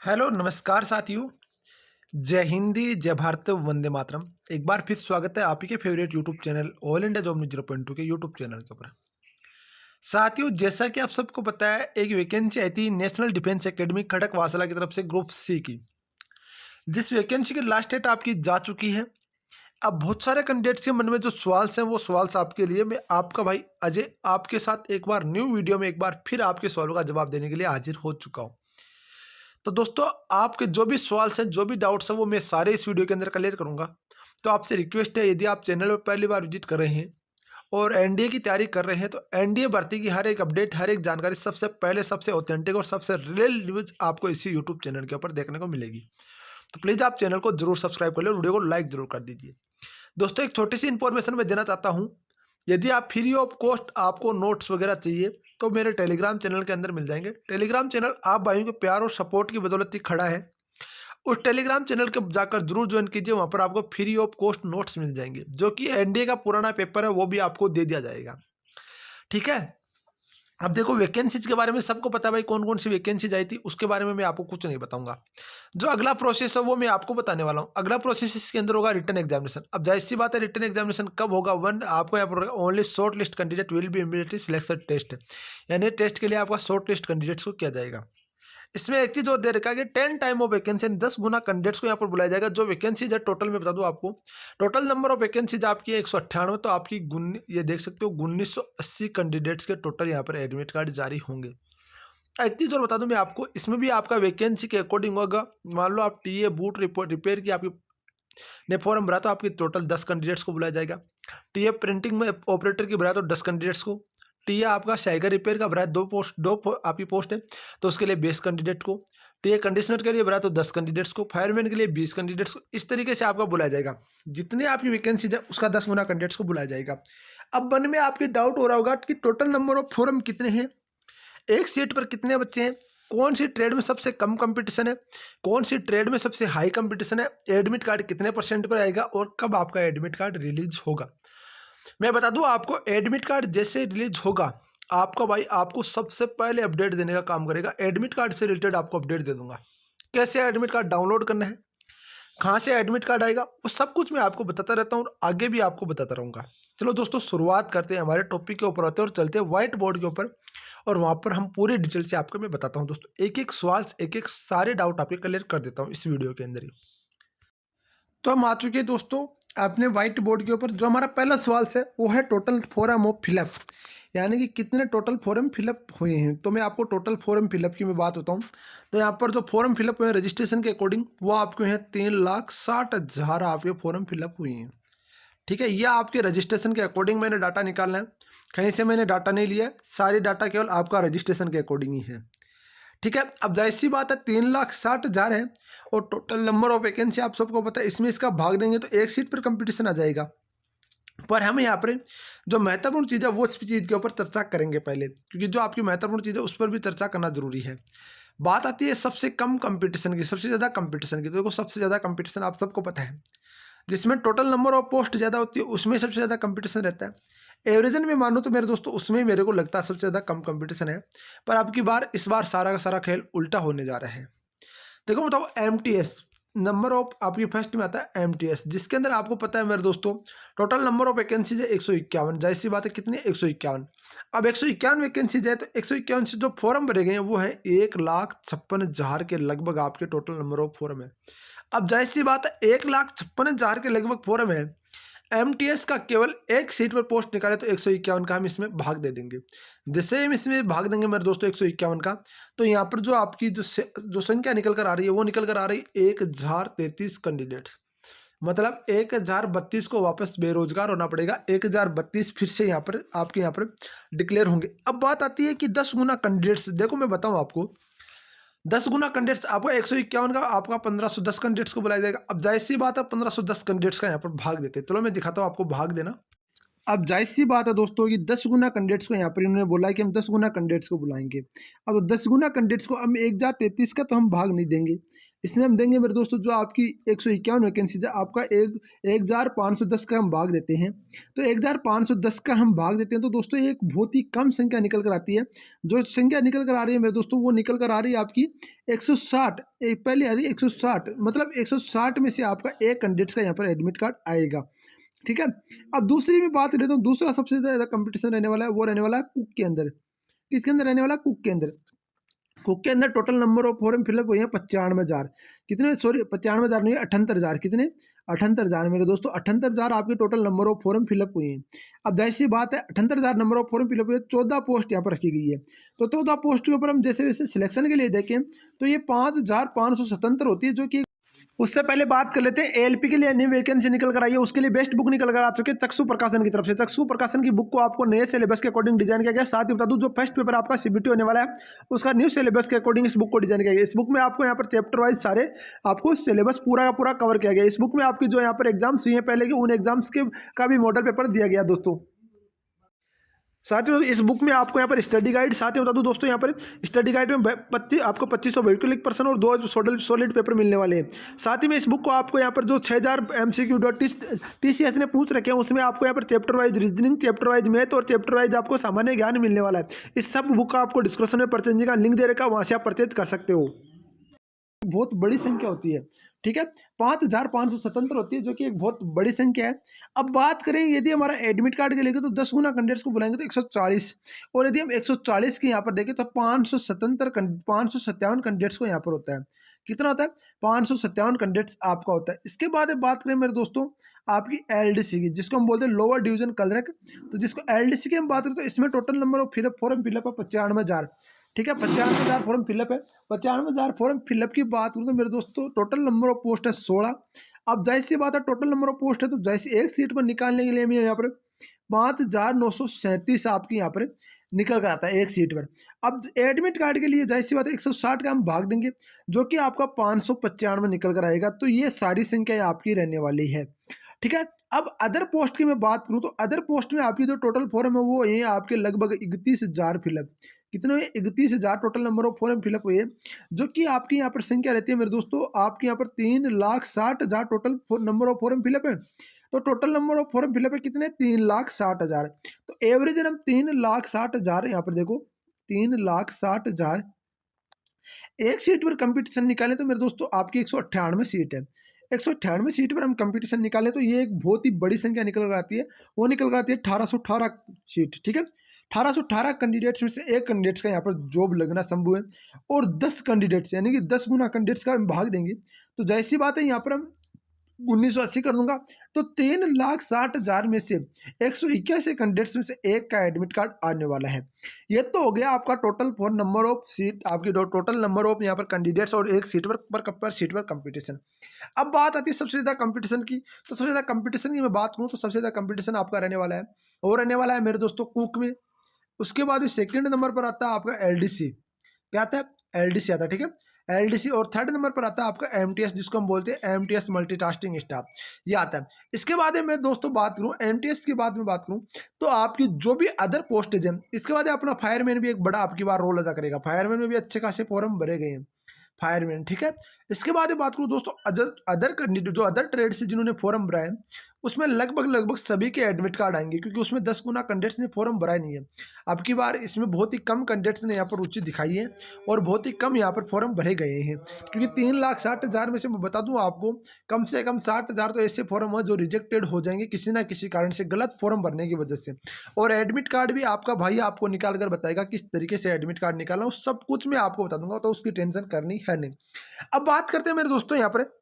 Hello नमस्कार साथियों। जय हिंदी जय भारत वंदे मातरम। एक बार फिर स्वागत है आप ही के favourite YouTube channel all India job news 0.2 के यूट्यूब चैनल के ऊपर। साथियों, जैसा कि आप सबको पता है, एक वैकेंसी आई थी नेशनल डिफेंस एकेडमी खड़क वासला की तरफ से ग्रुप सी की, जिस वैकेंसी की लास्ट डेट आपकी जा चुकी है। अब बहुत सारे कैंडिडेट्स के मन में जो सवाल हैं वो सवाल आपके लिए मैं आपका भाई अजय आपके साथ एक बार न्यू वीडियो में एक बार फिर आपके सवालों का जवाब देने के लिए हाजिर हो चुका हूँ। तो दोस्तों, आपके जो भी सवाल हैं, जो भी डाउट्स हैं, वो मैं सारे इस वीडियो के अंदर क्लियर करूंगा। तो आपसे रिक्वेस्ट है, यदि आप चैनल पर पहली बार विजिट कर रहे हैं और एनडीए की तैयारी कर रहे हैं, तो एनडीए भर्ती की हर एक अपडेट, हर एक जानकारी सबसे पहले, सबसे ऑथेंटिक और सबसे रियल न्यूज आपको इसी यूट्यूब चैनल के ऊपर देखने को मिलेगी। तो प्लीज़ आप चैनल को जरूर सब्सक्राइब कर ले और वीडियो को लाइक जरूर कर दीजिए। दोस्तों, एक छोटी सी इन्फॉर्मेशन मैं देना चाहता हूँ। यदि आप फ्री ऑफ कॉस्ट आपको नोट्स वगैरह चाहिए तो मेरे टेलीग्राम चैनल के अंदर मिल जाएंगे। टेलीग्राम चैनल आप भाइयों के प्यार और सपोर्ट की बदौलत ही खड़ा है। उस टेलीग्राम चैनल के जाकर जरूर ज्वाइन कीजिए, वहाँ पर आपको फ्री ऑफ कॉस्ट नोट्स मिल जाएंगे, जो कि एनडीए का पुराना पेपर है वो भी आपको दे दिया जाएगा। ठीक है। अब देखो, वैकेंसीज के बारे में सबको पता है भाई, कौन कौन सी वैकेंसीज आई थी उसके बारे में मैं आपको कुछ नहीं बताऊंगा। जो अगला प्रोसेस है वो मैं आपको बताने वाला हूँ। अगला प्रोसेस इसके अंदर होगा रिटन एग्जामिनेशन। अब जाहिर सी बात है, रिटन एग्जामिनेशन कब होगा? वन आपको यहाँ पर only short list candidate will be immediately selection test, यानी टेस्ट के लिए आपका शॉर्ट लिस्ट कैंडिडेट्स को किया जाएगा। इसमें एक चीज और दे रखा है कि 10 time of vacancy, 10 Guna candidates को यहाँ पर बुलाया जाएगा। जो वैकेंसीज है टोटल में बता दूं आपको, टोटल नंबर ऑफ वैकेंसीज आपकी है 198। तो आपकी ये देख सकते हो 1980 कैंडिडेट्स के टोटल यहाँ पर एडमिट कार्ड जारी होंगे। एक चीज और बता दूं मैं आपको, इसमें भी आपका वैकेंसी के अकॉर्डिंग होगा। मान लो आप टीए बूट रिपोर्ट रिपेयर की आपकी ने फॉर्म भरा तो आपकी टोटल 10 कैंडिडेट्स को बुलाया जाएगा। टीए प्रिंटिंग में ऑपरेटर की भरा तो 10 कैंडिडेट्स को। टीए आपका साइकिल रिपेयर का भरा है, आपकी पोस्ट है, तो उसके लिए 20 कैंडिडेट को। टीए कंडीशनर के लिए भरा तो 10 कैंडिडेट्स को। फायरमैन के लिए 20 कैंडिडेट्स को। इस तरीके से आपका बुलाया जाएगा। जितने आपकी वैकेंसी है उसका 10 गुना कैंडिडेट्स को बुलाया जाएगा। अब मन में आपकी डाउट हो रहा होगा कि टोटल नंबर ऑफ फॉर्म कितने हैं, एक सीट पर कितने बच्चे हैं, कौन सी ट्रेड में सबसे कम कंपटीशन है, कौन सी ट्रेड में सबसे हाई कंपटीशन है, एडमिट कार्ड कितने परसेंट पर आएगा और कब आपका एडमिट कार्ड रिलीज होगा। मैं बता दूं आपको, एडमिट कार्ड जैसे रिलीज होगा आपका भाई आपको सबसे पहले अपडेट देने का काम करेगा। एडमिट कार्ड से रिलेटेड आपको अपडेट दे दूंगा। कैसे एडमिट कार्ड डाउनलोड करना है, कहाँ से एडमिट कार्ड आएगा, वो सब कुछ मैं आपको बताता रहता हूँ और आगे भी आपको बताता रहूँगा। चलो दोस्तों, शुरुआत करते हैं, हमारे टॉपिक के ऊपर आते हैं और चलते हैं व्हाइट बोर्ड के ऊपर, और वहाँ पर हम पूरी डिटेल से आपको मैं बताता हूँ। दोस्तों, एक एक सवाल, एक एक सारे डाउट आपके क्लियर कर देता हूँ इस वीडियो के अंदर ही। तो हम आ चुके हैं दोस्तों अपने व्हाइट बोर्ड के ऊपर। जो हमारा पहला सवाल है वो है टोटल फॉर्म ऑफ फिलअप, यानी कि कितने टोटल फॉर्म फिलअप हुए हैं। तो मैं आपको टोटल फॉर्म फिलअप की मैं बात बताऊं, तो यहाँ पर जो फॉर्म फिलअप हुए हैं रजिस्ट्रेशन के अकॉर्डिंग, वो आपके हैं 3,60,000 आपके फॉर्म फिलअप हुए हैं। ठीक है, यह आपके रजिस्ट्रेशन के अकॉर्डिंग मैंने डाटा निकालना है, कहीं से मैंने डाटा नहीं लिया, सारी डाटा केवल आपका रजिस्ट्रेशन के अकॉर्डिंग ही है। ठीक है। अब जाहिर सी बात है, 3,60,000 है और टोटल नंबर ऑफ वैकेंसी आप सबको पता है, इसमें इसका भाग देंगे तो एक सीट पर कंपटीशन आ जाएगा। पर हम यहाँ पर जो महत्वपूर्ण चीज़ है वो इस चीज़ के ऊपर चर्चा करेंगे पहले, क्योंकि जो आपकी महत्वपूर्ण चीज़ है उस पर भी चर्चा करना जरूरी है। बात आती है सबसे कम कंपटीशन की, सबसे ज़्यादा कंपटीशन की। तो देखो, सबसे ज़्यादा कंपटीशन आप सबको पता है, जिसमें टोटल नंबर ऑफ पोस्ट ज़्यादा होती है उसमें सबसे ज़्यादा कंपटीशन रहता है। एवरेजन में मानो तो मेरे दोस्तों उसमें मेरे को लगता है सबसे ज़्यादा कम कंपटीशन है। पर अब की बार इस बार सारा का सारा खेल उल्टा होने जा रहा है। देखो बताओ, एमटीएस नंबर ऑफ आपकी फर्स्ट में आता है एमटीएस, जिसके अंदर आपको पता है मेरे दोस्तों टोटल नंबर ऑफ वैकेंसीज है 151। जाहिर सी बात है, कितनी? 151। अब 151 वैकेंसीज है तो 151 से जो फॉर्म भरे गए हैं वो है 1,56,000 के लगभग आपके टोटल नंबर ऑफ फॉर्म है। अब जाहिर सी बात है, 1,56,000 के लगभग फॉर्म है। एमटीएस का केवल एक सीट पर पोस्ट निकाले तो 151 का हम इसमें भाग दे देंगे। जैसे हम इसमें भाग देंगे मेरे दोस्तों 151 का, तो यहाँ पर जो आपकी जो संख्या निकल कर आ रही है वो निकल कर आ रही है 1,033 कैंडिडेट। मतलब 1,032 को वापस बेरोजगार होना पड़ेगा, 1,032 फिर से यहाँ पर आपके यहाँ पर डिक्लेयर होंगे। अब बात आती है कि 10 गुना कैंडिडेट्स। देखो मैं बताऊँ आपको, 10 गुना कैंडिडेट्स आपको 151 का आपका 1510 कैंडिडेट्स को बुलाया जाएगा। अब जाहिर सी बात है 1510 कैंडिडेट्स का यहाँ पर भाग देते हैं। चलो मैं दिखाता हूँ आपको भाग देना। अब जाहिर सी बात है दोस्तों कि 10 गुना कैंडिडेट्स को यहाँ पर इन्होंने बोला है कि हम 10 गुना कैंडिडेट्स को बुलाएंगे। अब 10 गुना कैंडिडेट्स को हम 1,033 का तो हम भाग नहीं देंगे, इसमें हम देंगे मेरे दोस्तों जो आपकी 151 वैकेंसी है, आपका 1510 का हम भाग देते हैं। तो 1510 का हम भाग देते हैं तो दोस्तों एक बहुत ही कम संख्या निकल कर आती है। जो संख्या निकल कर आ रही है मेरे दोस्तों, वो निकल कर आ रही है आपकी 160। पहले आ रही है 160, मतलब 160 में से आपका एक कैंडिडेट का यहाँ पर एडमिट कार्ड आएगा। ठीक है। अब दूसरी में बात करें तो दूसरा सबसे ज़्यादा कंपटीशन रहने वाला है, वो रहने वाला है कुक के अंदर। किसके अंदर रहने वाला? कुक के अंदर। कुक के अंदर total number of form fill up हुए हैं 95,000। कितने? सॉरी 95,000 नहीं, 78,000। कितने? 78,000 मेरे दोस्तों, 78,000 आपके total number of form fill up हुए हैं। अब जाहिर सी बात है 78,000 नंबर ऑफ फॉर्म फिलअप हुए, 14 पोस्ट यहाँ पर रखी गई है। तो 14 पोस्ट के ऊपर हम जैसे वैसे सिलेक्शन के लिए देखें तो ये 5,577 होती है, जो कि उससे पहले बात कर लेते हैं एएलपी के लिए नई वैकेंसी निकल कर आई है। उसके लिए बेस्ट बुक निकल कर आ चुके हैं चक्षु प्रकाशन की तरफ से। चक्षु प्रकाशन की बुक को आपको नए सिलेबस के अकॉर्डिंग डिजाइन किया गया। साथ ही बता दूं जो फर्स्ट पेपर आपका सीबीटी होने वाला है उसका न्यू सिलेबस के अकॉर्डिंग इस बुक को डिजाइन किया गया। इस बुक में आपको यहाँ पर चैप्टर वाइज सारे आपको सिलेबस पूरा का पूरा कवर किया गया। इस बुक में आपकी जो यहाँ पर एग्जाम्स हुई हैं पहले के, उन एग्जाम्स के का भी मॉडल पेपर दिया गया दोस्तों। साथ ही इस बुक में आपको यहाँ पर स्टडी गाइड, साथ ही बता दूं दोस्तों यहाँ पर स्टडी गाइड में आपको 2500 व्हीकलिक पर्सन और 2 सॉलिड पेपर मिलने वाले हैं। साथ ही में इस बुक को आपको यहाँ पर जो 6000 MCQ TCS ने पूछ रखे हैं उसमें आपको यहाँ पर chapter wise reasoning, chapter wise math और चैप्टर वाइज आपको सामान्य ज्ञान मिलने वाला है। इस सब बुक का आपको डिस्क्रिप्शन में परचेजिंग का लिंक दे रखा है, वहाँ से आप परचेज कर सकते हो। बहुत बड़ी संख्या होती है। ठीक है, 5,577 होती है, जो कि एक बहुत बड़ी संख्या है। अब बात करें यदि हमारा एडमिट कार्ड के लेके तो 10 गुना कैंडिडेट्स को बुलाएंगे तो 140, और यदि हम 140 के यहाँ पर देखें तो 557 कैंडिडेट्स को यहाँ पर होता है। कितना होता है? 557 कैंडिडेट्स आपका होता है। इसके बाद बात करें मेरे दोस्तों आपकी एलडीसी की, जिसको हम बोलते हैं लोअर डिवीजन क्लर्क। तो जिसको एलडीसी की हम बात करें तो इसमें total number of form fill up है 95,000। ठीक है, 95,000 फॉर्म फिलअप है। 95,000 फॉर्म फिलअप की बात करूँ तो मेरे दोस्तों टोटल नंबर ऑफ पोस्ट है 16। अब जाहिर सी बात है टोटल नंबर ऑफ पोस्ट है तो जाहिर सी एक सीट पर निकालने के लिए हमें यहाँ पर 5,937 आपकी यहाँ पर निकल कर आता है एक सीट पर। अब एडमिट कार्ड के लिए जाहिर सी बात है 160 का हम भाग देंगे, जो कि आपका 595 निकल कर आएगा। तो ये सारी संख्या आपकी रहने वाली है। ठीक है। अब अदर पोस्ट की मैं बात करूं तो अदर पोस्ट में आपकी जो टोटल फॉर्म है वो ये आपके लगभग 31,000 फिलअप। कितने हुए? 31,000 total number of form fill up हुए, जो कि आपकी यहाँ पर संख्या रहती है मेरे दोस्तों आपके यहाँ पर 3,60,000 total number of form fill up है। तो total number of form fill up है कितने? 3,60,000। तो एवरेज हम 3,60,000 यहाँ पर देखो 3,60,000 एक सीट पर कंपटीशन निकालें तो मेरे दोस्तों आपकी 198 सीट है। 198 सीट पर हम कंपटीशन निकालें तो ये एक बहुत ही बड़ी संख्या निकल कर आती है। वो निकल कर आती है 1818 सीट। ठीक है, 1818 कैंडिडेट्स में से एक कैंडिडेट्स का यहाँ पर जॉब लगना संभव है, और 10 कैंडिडेट्स यानी कि 10 गुना कैंडिडेट्स का हम भाग देंगे तो जैसी बात है यहाँ पर हम 1980 कर दूंगा। तो 3,60,000 में से 181 कैंडिडेट्स में से एक का एडमिट कार्ड आने वाला है। ये तो हो गया आपका total for number of seat, आपकी टोटल नंबर ऑफ यहाँ पर कैंडिडेट्स और एक सीट पर सीट पर कंपटीशन। अब बात आती है सबसे ज़्यादा कंपटीशन की। तो सबसे ज़्यादा कंपटीशन की मैं बात करूँ तो सबसे ज़्यादा कंपटीशन आपका रहने वाला है, वो रहने वाला है मेरे दोस्तों कुक में। उसके बाद सेकेंड नंबर पर आता है आपका एलडीसी। क्या आता है? एलडीसी आता है। ठीक है, एलडीसी। और थर्ड नंबर पर आता है आपका एमटीएस, जिसको हम बोलते हैं एमटीएस मल्टीटास्किंग स्टाफ, ये आता है। इसके बाद मैं दोस्तों बात करूं एमटीएस की बाद में बात करूं तो आपकी जो भी अदर पोस्टेज है, इसके बाद अपना फायरमैन भी एक बड़ा आपकी बार रोल अदा करेगा। फायरमैन में भी अच्छे खासे फॉर्म भरे गए हैं फायरमैन। ठीक है, इसके बाद बात करूँ दोस्तों अदर जो अदर ट्रेड से जिन्होंने फॉर्म भरा है उसमें लगभग सभी के एडमिट कार्ड आएंगे, क्योंकि उसमें 10 गुना कैंडिडेट्स ने फॉर्म भरा ही नहीं है। अब की बार इसमें बहुत ही कम कैंडिडेट्स ने यहाँ पर रुचि दिखाई है और बहुत ही कम यहाँ पर फॉर्म भरे गए हैं, क्योंकि 3,60,000 में से मैं बता दूं आपको कम से कम 60,000 तो ऐसे फॉर्म हैं जो रिजेक्टेड हो जाएंगे किसी ना किसी कारण से, गलत फॉर्म भरने की वजह से। और एडमिट कार्ड भी आपका भाई आपको निकाल कर बताएगा किस तरीके से एडमिट कार्ड निकालना, उस सब कुछ मैं आपको बता दूंगा, तो उसकी टेंशन करनी है नहीं। अब बात करते हैं मेरे दोस्तों यहाँ पर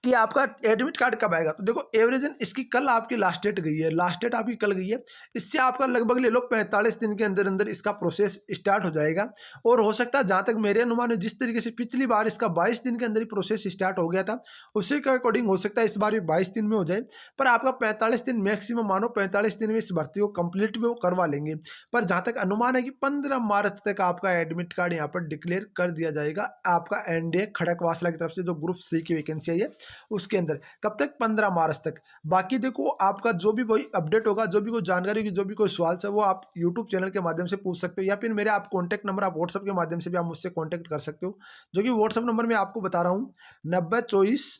कि आपका एडमिट कार्ड कब आएगा। तो देखो एवरेजन इसकी कल आपकी लास्ट डेट गई है, लास्ट डेट आपकी कल गई है। इससे आपका लगभग ले लो 45 दिन के अंदर अंदर इसका प्रोसेस स्टार्ट हो जाएगा। और हो सकता है जहाँ तक मेरे अनुमान है, जिस तरीके से पिछली बार इसका 22 दिन के अंदर ही प्रोसेस स्टार्ट हो गया था, उसी के अकॉर्डिंग हो सकता है इस बार भी 22 दिन में हो जाए। पर आपका 45 दिन मैक्सिमम, मानो 45 दिन में इस भर्ती को कंप्लीट भी वो करवा लेंगे। पर जहाँ तक अनुमान है कि 15 मार्च तक आपका एडमिट कार्ड यहाँ पर डिक्लेयर कर दिया जाएगा आपका एनडीए खड़कवासला की तरफ से, जो ग्रुप सी की वैकेंसी आई चाहिए उसके अंदर। कब तक? 15 मार्च तक। बाकी देखो आपका जो भी कोई अपडेट होगा, जो भी कोई जानकारी होगी, जो भी कोई सवाल है वो आप यूट्यूब चैनल के माध्यम से पूछ सकते हो, या फिर मेरे आप कॉन्टैक्ट नंबर आप व्हाट्सअप के माध्यम से भी आप मुझसे कॉन्टैक्ट कर सकते हो, जो कि व्हाट्सअप नंबर मैं आपको बता रहा हूँ 9024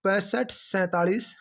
65 47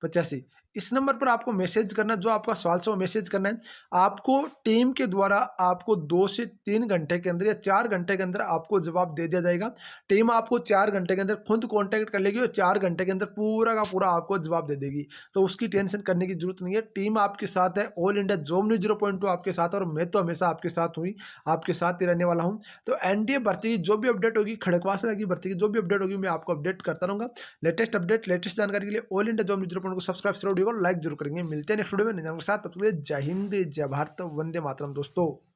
85। इस नंबर पर आपको मैसेज करना, जो आपका सवाल है वो मैसेज करना है। आपको टीम के द्वारा आपको 2 से 3 घंटे के अंदर या 4 घंटे के अंदर आपको जवाब दे दिया जाएगा। टीम आपको 4 घंटे के अंदर खुद कॉन्टैक्ट कर लेगी और 4 घंटे के अंदर पूरा का पूरा आपको जवाब दे देगी। तो उसकी टेंशन करने की जरूरत नहीं है, टीम आपके साथ है। ऑल इंडिया जॉब न्यूज़ 0.2 आपके साथ है और मैं तो हमेशा आपके साथ हुई, आपके साथ ही रहने वाला हूँ। तो एनडीए भर्ती की जो भी अपडेट होगी, खड़गवासला की भर्ती की जो भी अपडेट होगी, मैं आपको अपडेट करता रहूँगा। लेटेस्ट अपडेट, लेटेस्ट जानकारी के लिए ऑल इंडिया जॉब न्यूज़ 0.2 को सब्सक्राइब जरूर, लाइक जरूर करेंगे। मिलते हैं नेक्स्ट वीडियो में नए जानकारी के साथ, तब तक के लिए जय हिंद, जय भारत, वंदे मातरम दोस्तों।